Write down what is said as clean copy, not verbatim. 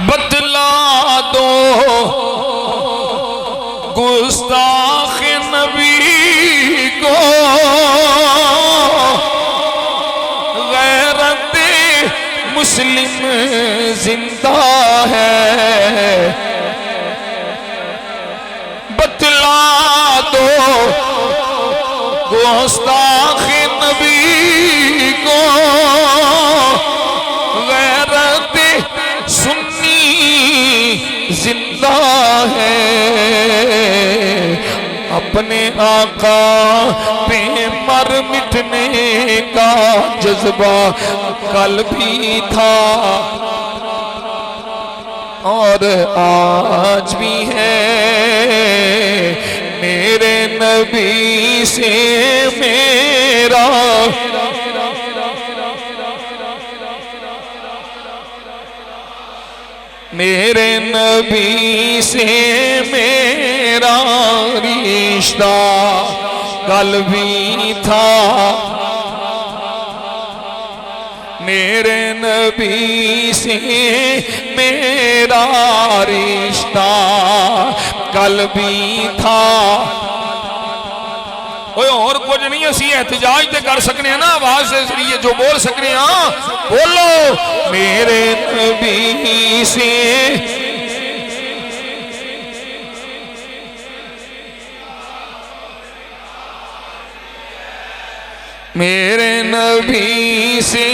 बतला दो गुस्ताख नबी को गैरत मुस्लिम जिंदा है। बतला दो गुस्ताख नबी को गैरत सुन्नी जिंदा है। अपने आका पे मर मिटने का जज्बा कल भी था और आज भी है। मेरे नबी से मेरा मेरे नबी से मेरा रिश्ता कल भी था। मेरे नबी से मेरा रिश्ता कल भी था। कोई और कुछ नहीं, असी एहतजाज तो कर सकते हैं ना, आवाज के जरिए जो बोल सकते हैं बोलो। मेरे नबी से मेरे नबी से